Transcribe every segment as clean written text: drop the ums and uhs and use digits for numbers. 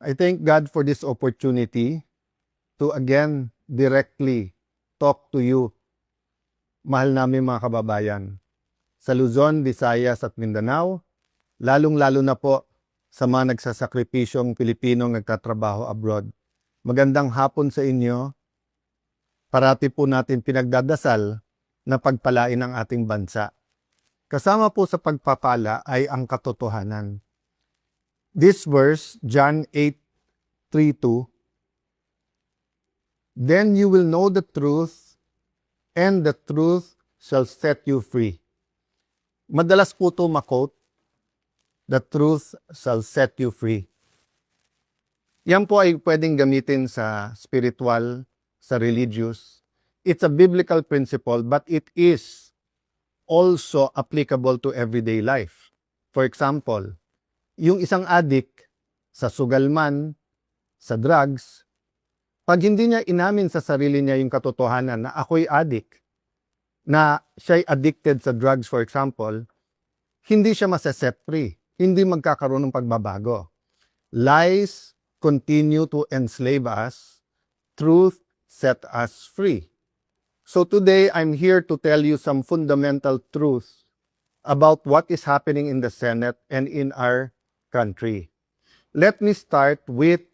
I thank God for this opportunity to again directly talk to you, mahal namin mga kababayan, sa Luzon, Visayas at Mindanao, lalong-lalo na po sa mga nagsasakripisyong Pilipinong nagtatrabaho abroad. Magandang hapon sa inyo. Parati po natin pinagdadasal na pagpalain ang ating bansa. Kasama po sa pagpapala ay ang katotohanan. This verse, John 8:32, "Then you will know the truth, and the truth shall set you free." Madalas po ito makot, "The truth shall set you free." Yan po ay pwedeng gamitin sa spiritual, sa religious. It's a biblical principle, but it is also applicable to everyday life. For example, yung isang addict sa sugal man, sa drugs, pag hindi niya inamin sa sarili niya yung katotohanan na ako'y addict, na siya'y addicted sa drugs for example, hindi siya masaset free, hindi magkakaroon ng pagbabago. Lies continue to enslave us, truth set us free. So today, I'm here to tell you some fundamental truths about what is happening in the Senate and in our country. Let me start with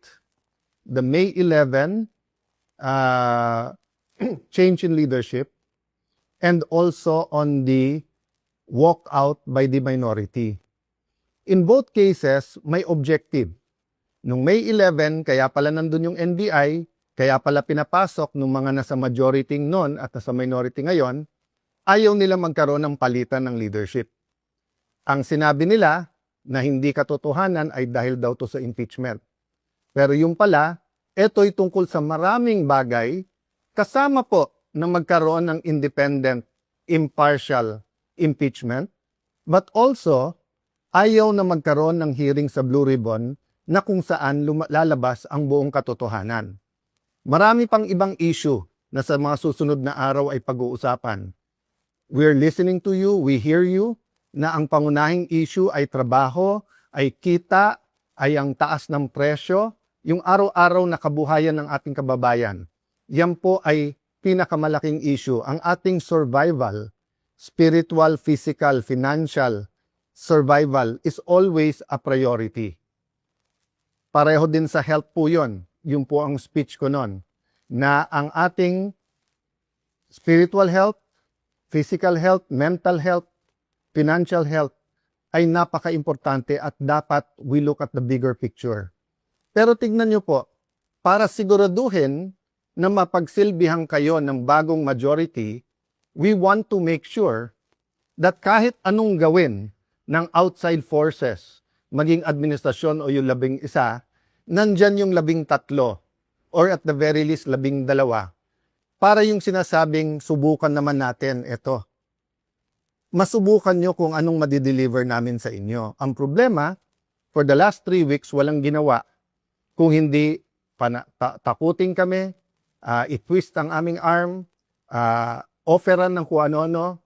the May 11 change in leadership and also on the walkout by the minority. In both cases, may objective. Nung May 11, kaya pala nandun yung NBI, kaya pala pinapasok ng mga nasa majority noon at nasa minority ngayon, ayaw nila magkaroon ng palitan ng leadership. Ang sinabi nila na hindi katotohanan ay dahil daw to sa impeachment. Pero yung pala, ito'y tungkol sa maraming bagay, kasama po na magkaroon ng independent, impartial impeachment, but also, ayaw na magkaroon ng hearing sa Blue Ribbon na kung saan lalabas ang buong katotohanan. Marami pang ibang issue na sa mga susunod na araw ay pag-uusapan. We're listening to you, we hear you, na ang pangunahing issue ay trabaho, ay kita, ay ang taas ng presyo, yung araw-araw na kabuhayan ng ating kababayan. Yan po ay pinakamalaking issue. Ang ating survival, spiritual, physical, financial survival is always a priority. Pareho din sa health po yun. Yung po ang speech ko nun, na ang ating spiritual health, physical health, mental health, financial health ay napaka-importante at dapat we look at the bigger picture. Pero tignan nyo po, para siguraduhin na mapagsilbihan kayo ng bagong majority, we want to make sure that kahit anong gawin ng outside forces, maging administrasyon o yung 11, nandyan yung 13 or at the very least 12 para yung sinasabing subukan naman natin ito. Masubukan nyo kung anong madideliver namin sa inyo. Ang problema, for the last 3 weeks, walang ginawa. Kung hindi, takutin kami, i-twist ang aming arm, offeran ng kung ano-ano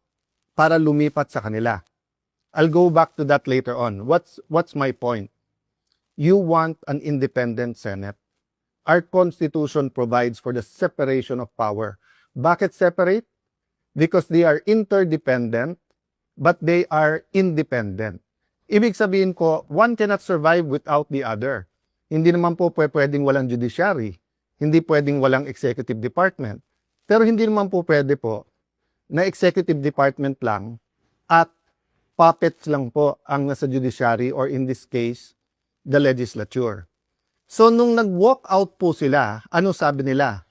para lumipat sa kanila. I'll go back to that later on. What's my point? You want an independent Senate. Our Constitution provides for the separation of power. Bakit separate? Because they are interdependent, but they are independent. Ibig sabihin ko, one cannot survive without the other. Hindi naman po pwedeng walang judiciary. Hindi pwedeng walang executive department. Pero hindi naman po pwede po na executive department lang at puppets lang po ang nasa judiciary or in this case, the legislature. So nung nag-walk out po sila, ano sabi nila?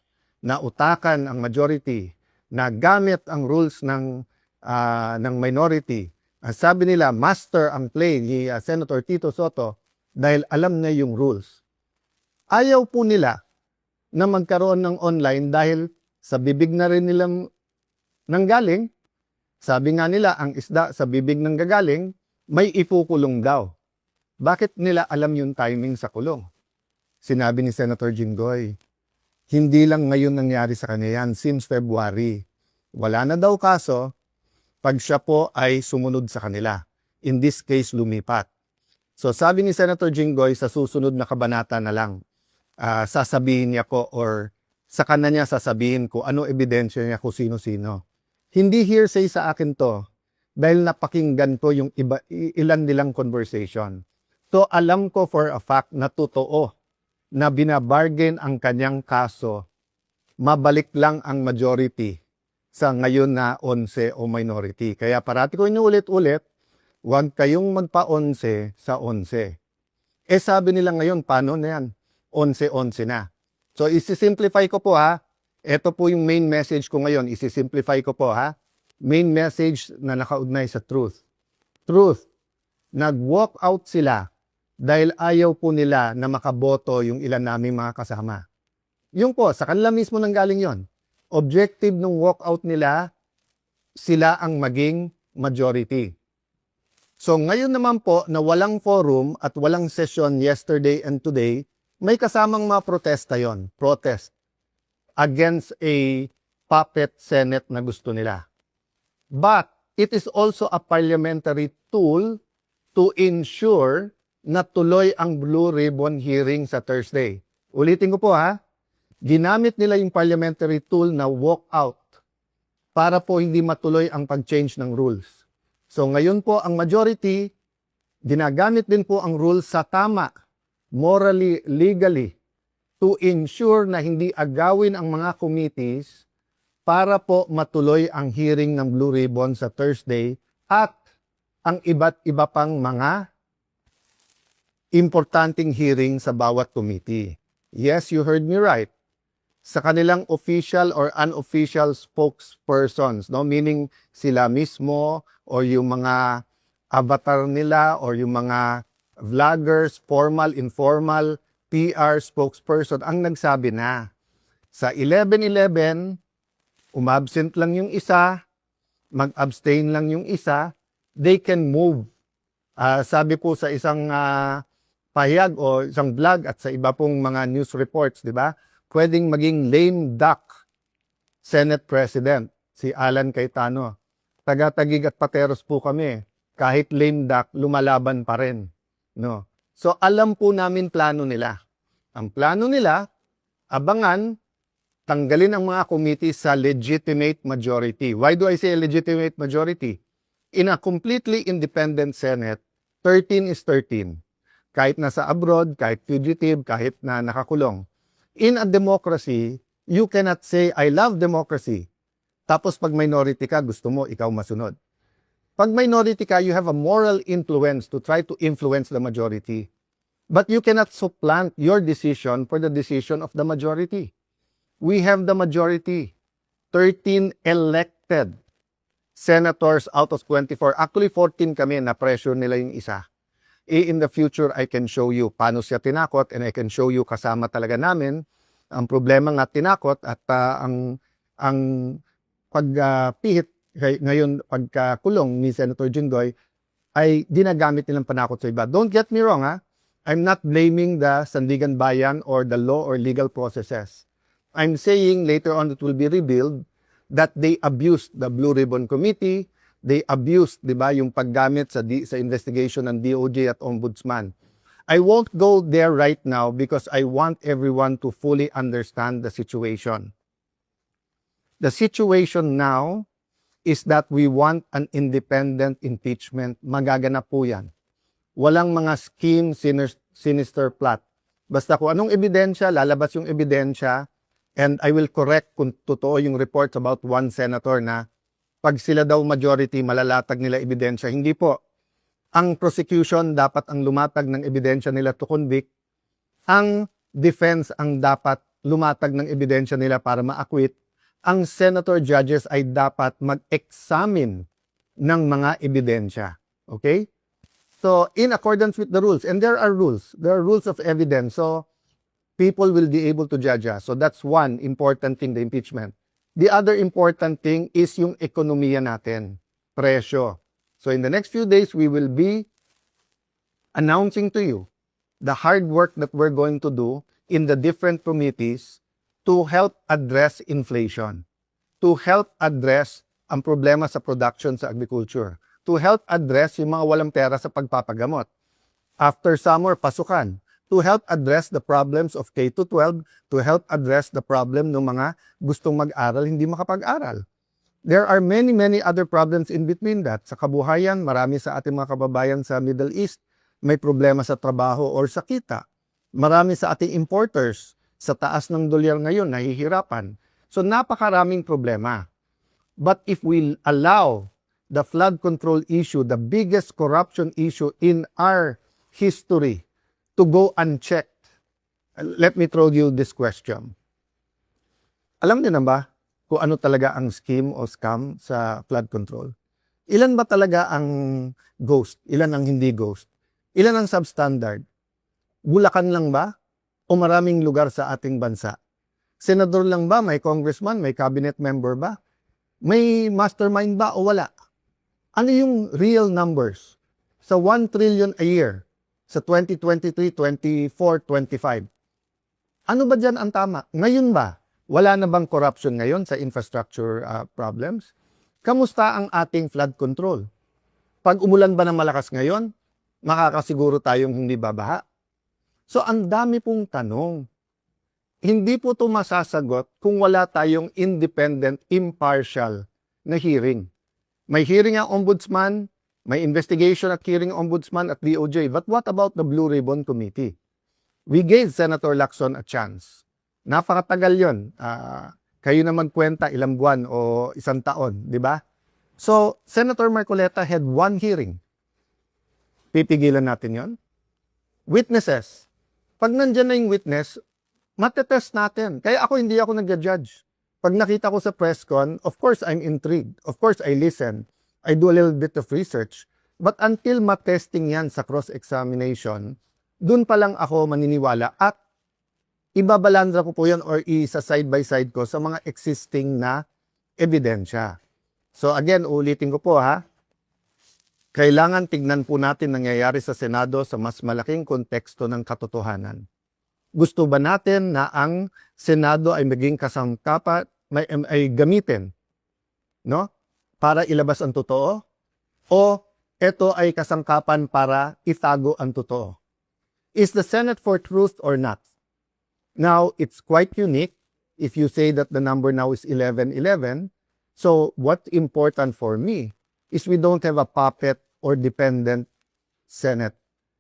Na utakan ang majority, na gamit ang rules ng minority. Sabi nila, master ang play ni Senator Tito Sotto dahil alam na yung rules. Ayaw po nila na magkaroon ng online dahil sa bibig na rin nilang nanggaling. Sabi nga nila, ang isda sa bibig ng gagaling, may ipukulong daw. Bakit nila alam yung timing sa kulong? Sinabi ni Senator Jinggoy, hindi lang ngayon nangyari sa kanya yan, since February. Wala na daw kaso, pag siya po ay sumunod sa kanila. In this case, lumipat. So sabi ni Senator Jinggoy, sa susunod na kabanata na lang, sasabihin niya po or sa kanya niya sasabihin ko ano ebidensya niya kung sino-sino. Hindi hearsay sa akin to dahil napakinggan ko yung ilan nilang conversation. So alam ko for a fact na totoo na binabargain ang kanyang kaso, mabalik lang ang majority sa ngayon na 11 o minority. Kaya parati ko inuulit-ulit, huwag kayong magpa-11 sa 11. Sabi nila ngayon, paano na yan? 11-11 na. So isi-simplify ko po ha. Ito po yung main message ko ngayon. Isi-simplify ko po ha. Main message na nakaugnay sa truth. Truth. Nag-walk out sila dahil ayaw po nila na makaboto yung ilan naming mga kasama. Yung po, sa kanila mismo nanggaling yon. Objective ng walkout nila, sila ang maging majority. So ngayon naman po na walang forum at walang session yesterday and today, may kasamang mga protesta yon. Protest against a puppet Senate na gusto nila. But it is also a parliamentary tool to ensure na tuloy ang Blue Ribbon hearing sa Thursday. Ulitin ko po ha, ginamit nila yung parliamentary tool na walkout para po hindi matuloy ang pag-change ng rules. So ngayon po ang majority, ginagamit din po ang rules sa tama, morally, legally, to ensure na hindi agawin ang mga committees para po matuloy ang hearing ng Blue Ribbon sa Thursday at ang iba't iba pang mga importanteng hearing sa bawat committee. Yes, you heard me right. Sa kanilang official or unofficial spokespersons, no? Meaning sila mismo or yung mga avatar nila or yung mga vloggers, formal, informal, PR spokesperson ang nagsabi na sa 11-11, umabsent lang yung isa, mag-abstain lang yung isa, they can move. Sabi po sa isang pahayag o isang vlog at sa iba pong mga news reports, di ba? Pwedeng maging lame duck Senate President, si Alan Cayetano. Taga-Taguig at Pateros po kami. Kahit lame duck, lumalaban pa rin. No? So alam po namin plano nila. Ang plano nila, abangan, tanggalin ang mga committee sa legitimate majority. Why do I say legitimate majority? In a completely independent Senate, 13 is 13. Kahit nasa abroad, kahit fugitive, kahit na nakakulong. In a democracy, you cannot say, I love democracy. Tapos pag minority ka, gusto mo, ikaw masunod. Pag minority ka, you have a moral influence to try to influence the majority. But you cannot supplant your decision for the decision of the majority. We have the majority. 13 elected senators out of 24. Actually, 14 kami, na-pressure nila yung isa. In the future, I can show you paano siya tinakot and I can show you kasama talaga namin. Ang problema nga tinakot at ang pagpihit ngayon pagkakulong ni Senator Jinggoy ay ginagamit nilang panakot sa iba. Don't get me wrong ha. I'm not blaming the Sandigan Bayan or the law or legal processes. I'm saying later on it will be revealed that they abused the Blue Ribbon Committee. They abused, di ba, yung paggamit sa investigation ng DOJ at Ombudsman. I won't go there right now because I want everyone to fully understand the situation. The situation now is that we want an independent impeachment. Magaganap po yan. Walang mga scheme, sinister plot. Basta kung anong ebidensya, lalabas yung ebidensya, and I will correct kung totoo yung reports about one senator na pag sila daw majority, malalatag nila ebidensya. Hindi po. Ang prosecution dapat ang lumatag ng ebidensya nila to convict. Ang defense ang dapat lumatag ng ebidensya nila para ma-acquit. Ang senator judges ay dapat mag-examine ng mga ebidensya. Okay? So, in accordance with the rules, and there are rules of evidence. So, people will be able to judge us. So, that's one important thing, the impeachment. The other important thing is yung ekonomiya natin, presyo. So in the next few days, we will be announcing to you the hard work that we're going to do in the different committees to help address inflation, to help address ang problema sa production sa agriculture, to help address yung mga walang pera sa pagpapagamot. After summer, pasukan. To help address the problems of K-12, to help address the problem ng mga gustong mag-aral, hindi makapag-aral. There are many other problems in between that. Sa kabuhayan, marami sa ating mga kababayan sa Middle East may problema sa trabaho or sa kita. Marami sa ating importers sa taas ng dolyar ngayon nahihirapan. So napakaraming problema. But if we allow the flood control issue, the biggest corruption issue in our history, to go unchecked, let me throw you this question. Alam niyo na ba kung ano talaga ang scheme o scam sa flood control? Ilan ba talaga ang ghost? Ilan ang hindi ghost? Ilan ang substandard? Bulacan lang ba? O maraming lugar sa ating bansa? Senador lang ba? May congressman? May cabinet member ba? May mastermind ba o wala? Ano yung real numbers? Sa 1 trillion a year, sa 2023, 24, 25. Ano ba dyan ang tama? Ngayon ba? Wala na bang corruption ngayon sa infrastructure problems? Kamusta ang ating flood control? Pag umulan ba ng malakas ngayon, makakasiguro tayong hindi babaha? So ang dami pong tanong. Hindi po ito masasagot kung wala tayong independent, impartial na hearing. May hearing ang ombudsman, may investigation at hearing ombudsman at DOJ. But what about the Blue Ribbon Committee? We gave Senator Lacson a chance. Napakatagal yun. Kayo na magkwenta ilang buwan o isang taon, di ba? So, Senator Marcoleta had one hearing. Pipigilan natin yon. Witnesses. Pag nandyan na yung witness, matetest natin. Kaya hindi ako nag-judge. Pag nakita ko sa press con, of course, I'm intrigued. Of course, I listen. I do a little bit of research. But until matesting yan sa cross-examination, dun pa lang ako maniniwala at ibabalandra ko po yan or isa side by side ko sa mga existing na ebidensya. So again, ulitin ko po ha, kailangan tignan po natin nangyayari sa Senado sa mas malaking konteksto ng katotohanan. Gusto ba natin na ang Senado ay maging kasangkapan, ay gamitin, no? Para ilabas ang totoo? O ito ay kasangkapan para itago ang totoo? Is the Senate for truth or not? Now, it's quite unique if you say that the number now is 11-11. So, what's important for me is we don't have a puppet or dependent Senate.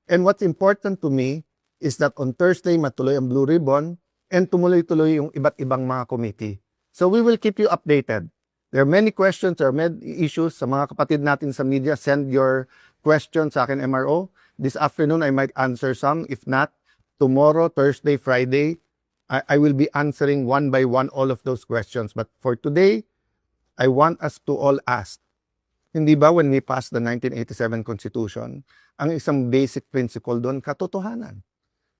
And what's important to me is that on Thursday, matuloy ang Blue Ribbon and tumuloy-tuloy yung iba't ibang mga committee. So, we will keep you updated. There are many questions, there are many issues. Sa mga kapatid natin sa media, send your questions sa akin, MRO. This afternoon, I might answer some. If not, tomorrow, Thursday, Friday, I will be answering one by one all of those questions. But for today, I want us to all ask, hindi ba when we passed the 1987 Constitution, ang isang basic principle doon, katotohanan?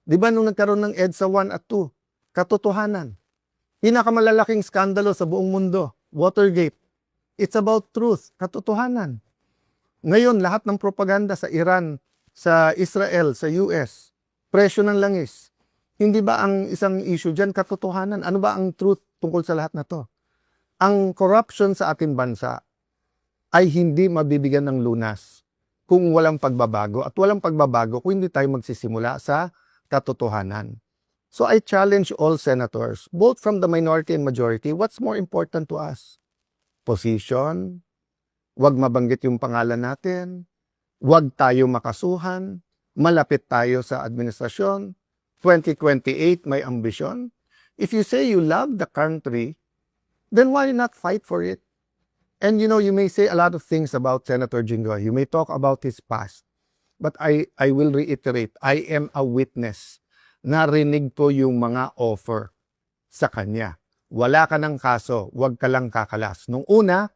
Di ba nung nagkaroon ng EDSA 1 at 2, katotohanan? Pinakamalalaking skandalo sa buong mundo, Watergate. It's about truth, katotohanan. Ngayon, lahat ng propaganda sa Iran, sa Israel, sa US, presyo ng langis. Hindi ba ang isang issue dyan, katotohanan? Ano ba ang truth tungkol sa lahat na to? Ang corruption sa ating bansa ay hindi mabibigyan ng lunas kung walang pagbabago. At walang pagbabago kung hindi tayo magsisimula sa katotohanan. So I challenge all senators, both from the minority and majority, what's more important to us? Position, wag mabanggit yung pangalan natin, wag tayo makasuhan, malapit tayo sa administrasyon, 2028 may ambisyon. If you say you love the country, then why not fight for it? And you know, you may say a lot of things about Senator Jinggoy. You may talk about his past. But I will reiterate, I am a witness. Narinig ko yung mga offer sa kanya. Wala ka ng kaso, wag ka lang kakalas. Nung una,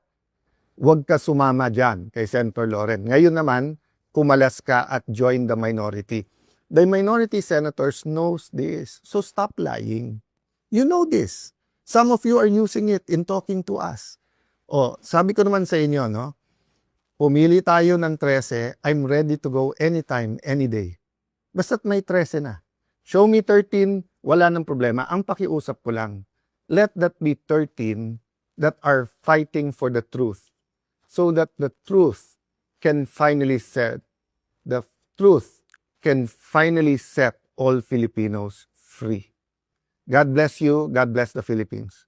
wag ka sumama dyan kay Senator Loren. Ngayon naman, kumalas ka at join the minority. The minority senators knows this. So stop lying. You know this. Some of you are using it in talking to us. O, sabi ko naman sa inyo, no? Pumili tayo ng 13, I'm ready to go anytime, any day. Basta't may 13 na. Show me 13, wala nang problema. Ang pakiusap ko lang, let that be 13 that are fighting for the truth. So that the truth can finally set, the truth can finally set all Filipinos free. God bless you. God bless the Philippines.